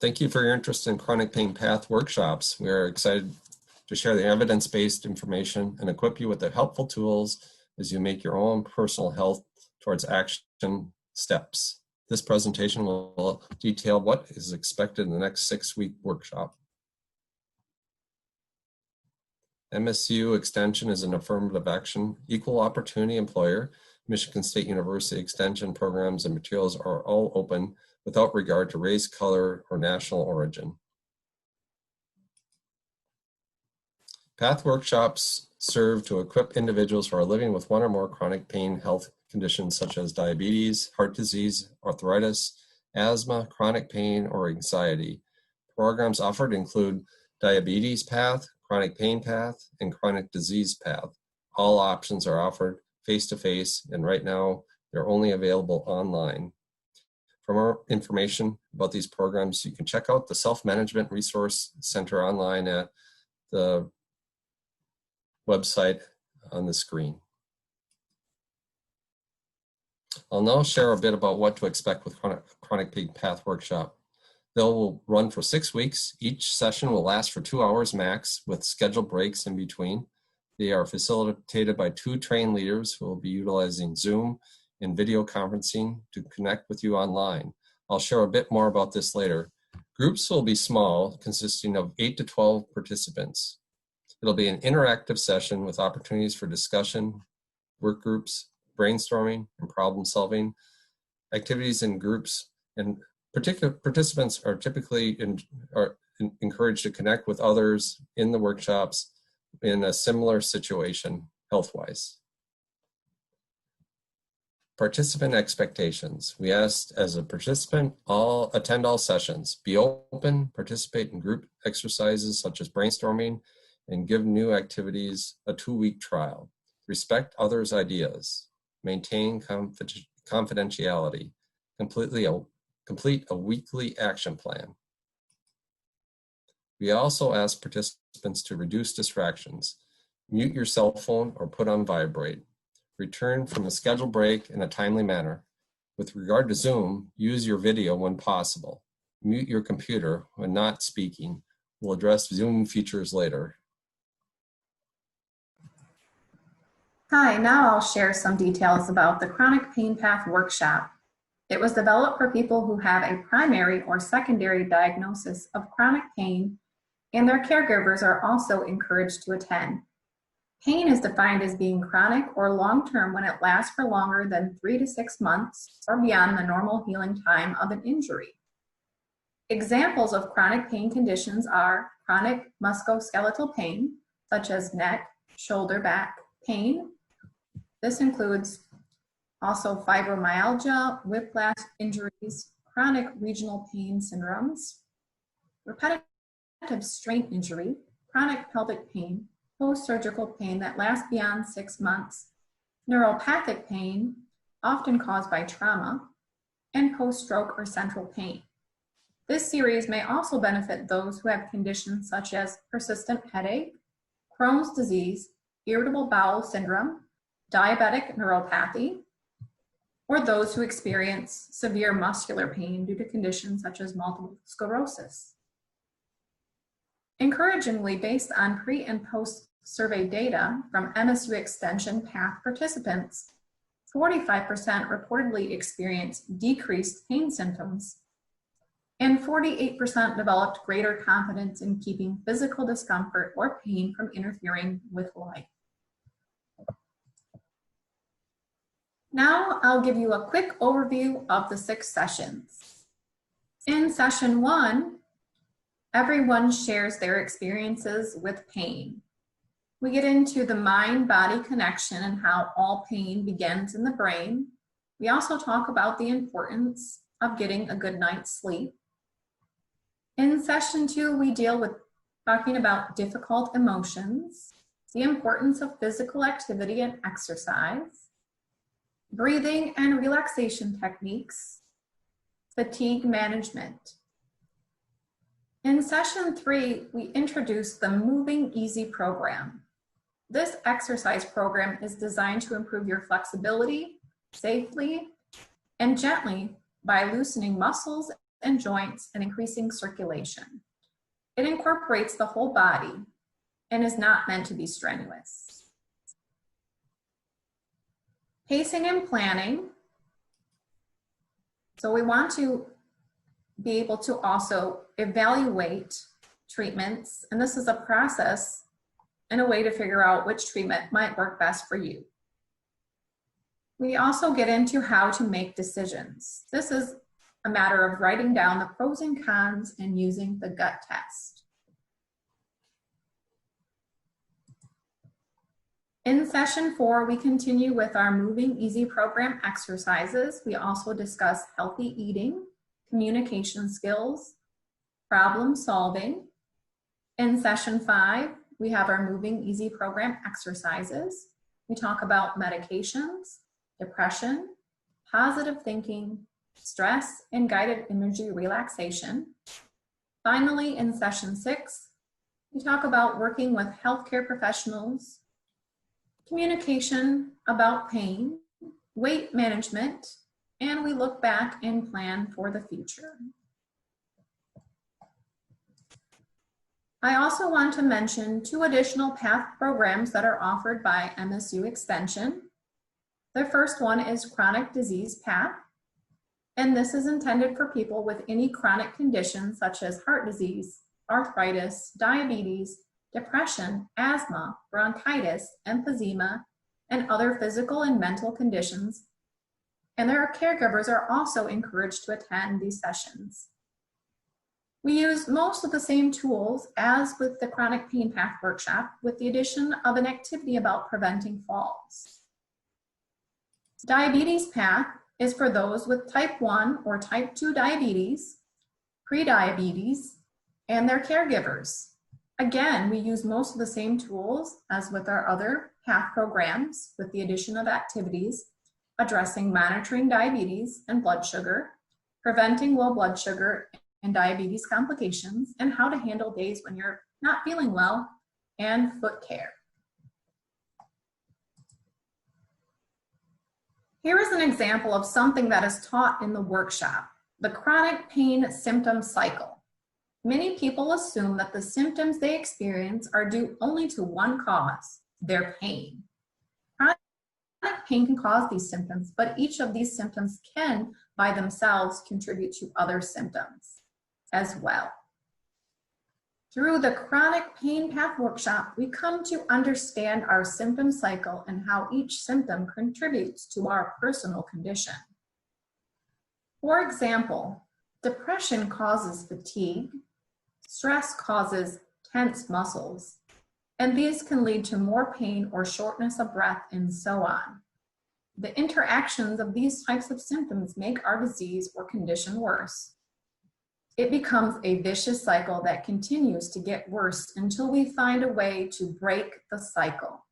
Thank you for your interest in chronic pain path workshops. We are excited to share the evidence-based information and equip you with the helpful tools as you make your own personal health towards action steps. This presentation will detail what is expected in the next 6-week workshop. MSU Extension is an affirmative action, equal opportunity employer. Michigan State University Extension programs and materials are all open without regard to race, color, or national origin. Path workshops serve to equip individuals who are living with one or more chronic pain health conditions such as diabetes, heart disease, arthritis, asthma, chronic pain, or anxiety. Programs offered include diabetes path, chronic pain path, and chronic disease path. All options are offered face-to-face, and right now they're only available online. For more information about these programs, you can check out the Self-Management Resource Center online at the website on the screen. I'll now share a bit about what to expect with Chronic Pain Path Workshop. They'll run for 6 weeks. Each session will last for 2 hours max with scheduled breaks in between. They are facilitated by 2 trained leaders who will be utilizing Zoom and video conferencing to connect with you online. I'll share a bit more about this later. Groups will be small, consisting of 8 to 12 participants. It'll be an interactive session with opportunities for discussion, work groups, brainstorming, and problem solving. Activities in groups and particular participants are typically encouraged to connect with others in the workshops in a similar situation health-wise. Participant expectations. We asked as a participant, attend all sessions, be open, participate in group exercises such as brainstorming, and give new activities a 2-week trial. Respect others' ideas, maintain confidentiality, complete a weekly action plan. We also ask participants to reduce distractions, mute your cell phone or put on vibrate. Return from a scheduled break in a timely manner. With regard to Zoom, use your video when possible. Mute your computer when not speaking. We'll address Zoom features later. Hi, now I'll share some details about the Chronic Pain Path Workshop. It was developed for people who have a primary or secondary diagnosis of chronic pain, and their caregivers are also encouraged to attend. Pain is defined as being chronic or long-term when it lasts for longer than 3 to 6 months or beyond the normal healing time of an injury. Examples of chronic pain conditions are chronic musculoskeletal pain, such as neck, shoulder, back pain. This includes also fibromyalgia, whiplash injuries, chronic regional pain syndromes, repetitive strain injury, chronic pelvic pain, post-surgical pain that lasts beyond 6 months, neuropathic pain, often caused by trauma, and post-stroke or central pain. This series may also benefit those who have conditions such as persistent headache, Crohn's disease, irritable bowel syndrome, diabetic neuropathy, or those who experience severe muscular pain due to conditions such as multiple sclerosis. Encouragingly, based on pre- and post-survey data from MSU Extension Path participants, 45% reportedly experienced decreased pain symptoms, and 48% developed greater confidence in keeping physical discomfort or pain from interfering with life. Now I'll give you a quick overview of the 6 sessions. In session 1, everyone shares their experiences with pain. We get into the mind-body connection and how all pain begins in the brain. We also talk about the importance of getting a good night's sleep. In session 2, we deal with talking about difficult emotions, the importance of physical activity and exercise, breathing and relaxation techniques, fatigue management. In session 3, we introduce the Moving Easy program. This exercise program is designed to improve your flexibility safely and gently by loosening muscles and joints and increasing circulation. It incorporates the whole body and is not meant to be strenuous. Pacing and planning. So we want to be able to also evaluate treatments, and this is a process and a way to figure out which treatment might work best for you. We also get into how to make decisions. This is a matter of writing down the pros and cons and using the gut test. In session 4, we continue with our Moving Easy program exercises. We also discuss healthy eating, communication skills, problem solving. In session 5, we have our Moving Easy program exercises. We talk about medications, depression, positive thinking, stress, and guided imagery relaxation. Finally, in session 6, we talk about working with healthcare professionals, communication about pain, weight management, and we look back and plan for the future. I also want to mention 2 additional PATH programs that are offered by MSU Extension. The first one is Chronic Disease PATH, and this is intended for people with any chronic conditions such as heart disease, arthritis, diabetes, depression, asthma, bronchitis, emphysema, and other physical and mental conditions. And their caregivers are also encouraged to attend these sessions. We use most of the same tools as with the Chronic Pain PATH workshop, with the addition of an activity about preventing falls. Diabetes PATH is for those with type 1 or type 2 diabetes, prediabetes, and their caregivers. Again, we use most of the same tools as with our other PATH programs, with the addition of activities addressing monitoring diabetes and blood sugar, preventing low blood sugar and diabetes complications, and how to handle days when you're not feeling well, and foot care. Here is an example of something that is taught in the workshop, the chronic pain symptom cycle. Many people assume that the symptoms they experience are due only to one cause, their pain. Chronic pain can cause these symptoms, but each of these symptoms can, by themselves, contribute to other symptoms as well. Through the Chronic Pain PATH workshop, we come to understand our symptom cycle and how each symptom contributes to our personal condition. For example, depression causes fatigue, stress causes tense muscles, and these can lead to more pain or shortness of breath and so on. The interactions of these types of symptoms make our disease or condition worse. It becomes a vicious cycle that continues to get worse until we find a way to break the cycle.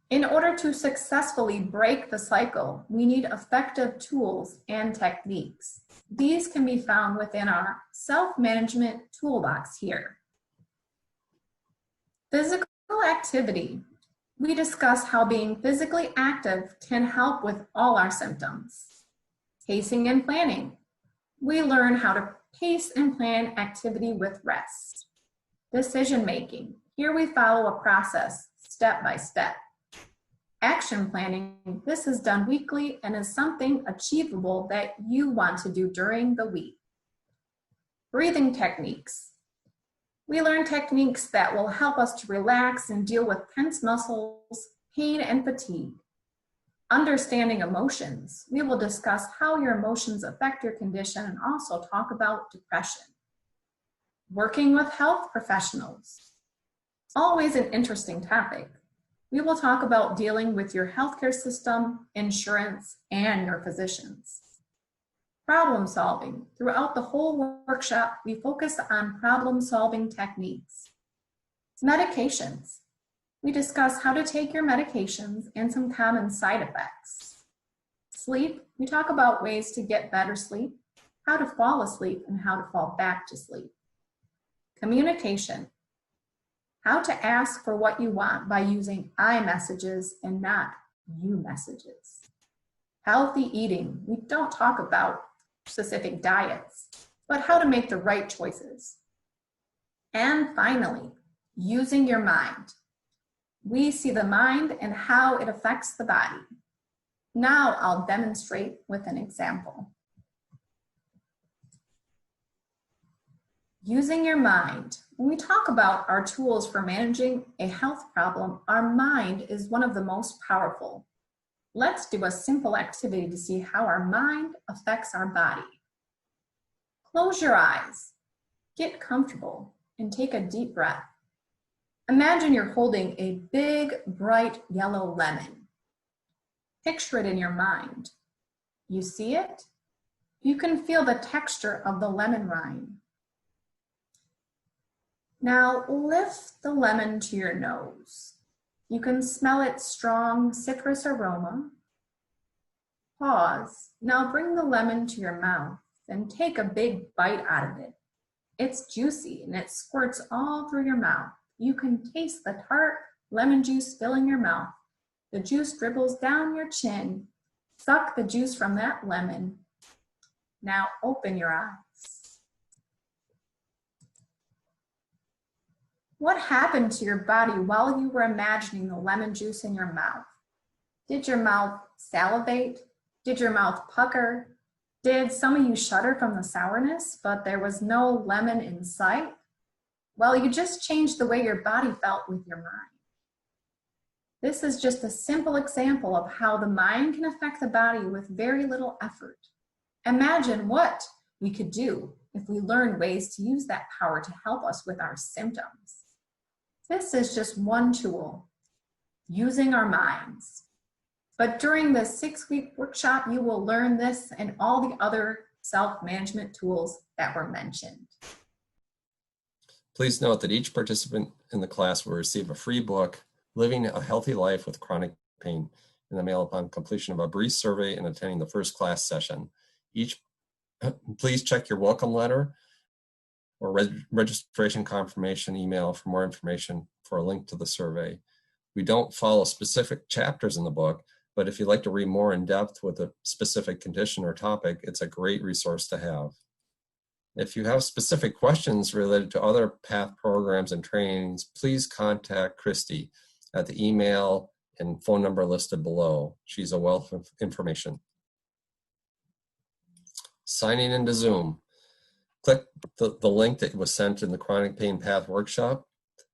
In order to successfully break the cycle, we need effective tools and techniques. These can be found within our self-management toolbox here. Physical activity. We discuss how being physically active can help with all our symptoms. Pacing and planning. We learn how to pace and plan activity with rest. Decision making. Here we follow a process step by step. Action planning. This is done weekly and is something achievable that you want to do during the week. Breathing techniques. We learn techniques that will help us to relax and deal with tense muscles, pain, and fatigue. Understanding emotions. We will discuss how your emotions affect your condition and also talk about depression. Working with health professionals. Always an interesting topic. We will talk about dealing with your healthcare system, insurance, and your physicians. Problem solving. Throughout the whole workshop, we focus on problem solving techniques. Medications. We discuss how to take your medications and some common side effects. Sleep, we talk about ways to get better sleep, how to fall asleep, and how to fall back to sleep. Communication, how to ask for what you want by using I messages and not you messages. healthy eating. We don't talk about specific diets, but how to make the right choices. And finally, using your mind. We see the mind and how it affects the body. Now I'll demonstrate with an example. Using your mind. When we talk about our tools for managing a health problem, our mind is one of the most powerful. Let's do a simple activity to see how our mind affects our body. Close your eyes, get comfortable, and take a deep breath. Imagine you're holding a big, bright yellow lemon. Picture it in your mind. You see it? You can feel the texture of the lemon rind. Now lift the lemon to your nose. You can smell its strong citrus aroma. Pause. Now bring the lemon to your mouth and take a big bite out of it. It's juicy and it squirts all through your mouth. You can taste the tart lemon juice filling your mouth. The juice dribbles down your chin. Suck the juice from that lemon. Now open your eyes. What happened to your body while you were imagining the lemon juice in your mouth? Did your mouth salivate? Did your mouth pucker? Did some of you shudder from the sourness, but there was no lemon in sight? Well, you just changed the way your body felt with your mind. This is just a simple example of how the mind can affect the body with very little effort. Imagine what we could do if we learned ways to use that power to help us with our symptoms. This is just one tool, using our minds. But during the 6-week workshop, you will learn this and all the other self-management tools that were mentioned. Please note that each participant in the class will receive a free book, Living a Healthy Life with Chronic Pain, in the mail upon completion of a brief survey and attending the first class session. Please check your welcome letter or registration confirmation email for more information for a link to the survey. We don't follow specific chapters in the book, but if you'd like to read more in depth with a specific condition or topic, it's a great resource to have. If you have specific questions related to other PATH programs and trainings, please contact Christy at the email and phone number listed below. She's a wealth of information. Signing into Zoom. Click the link that was sent in the Chronic Pain Path Workshop.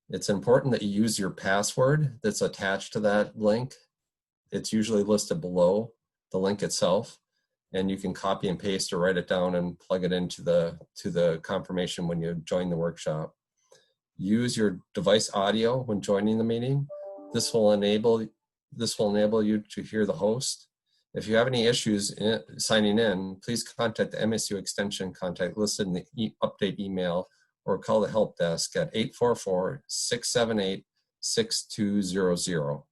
It's important that you use your password that's attached to that link. It's usually listed below the link itself, and you can copy and paste or write it down and plug it into the confirmation when you join the workshop. Use your device audio when joining the meeting. This will enable you to hear the host. If you have any issues signing in, please contact the MSU extension contact listed in the update email or call the help desk at 844-678-6200.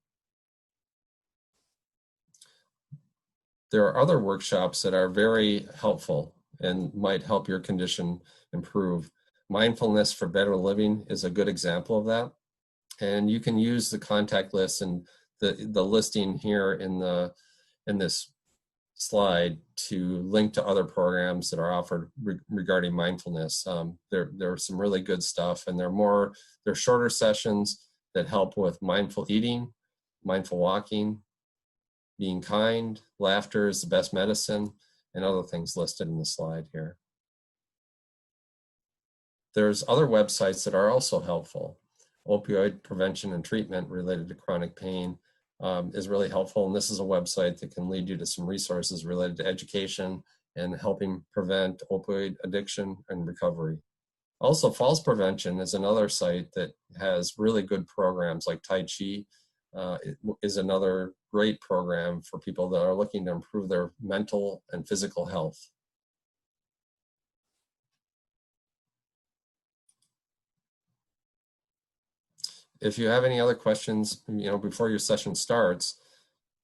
There are other workshops that are very helpful and might help your condition improve. Mindfulness for Better Living is a good example of that. And you can use the contact list and the listing here in this slide to link to other programs that are offered regarding mindfulness. There's some really good stuff, and they're shorter sessions that help with mindful eating, mindful walking, being kind, laughter is the best medicine, and other things listed in the slide here. There's other websites that are also helpful. Opioid prevention and treatment related to chronic pain is really helpful, and this is a website that can lead you to some resources related to education and helping prevent opioid addiction and recovery. Also, falls prevention is another site that has really good programs like Tai Chi. Is another great program for people that are looking to improve their mental and physical health. If you have any other questions, before your session starts,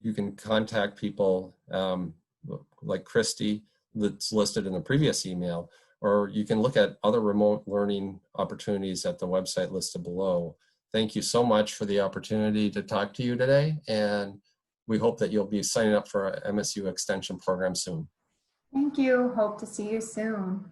you can contact people like Christy that's listed in the previous email, or you can look at other remote learning opportunities at the website listed below. Thank you so much for the opportunity to talk to you today, and we hope that you'll be signing up for our MSU Extension program soon. Thank you. Hope to see you soon.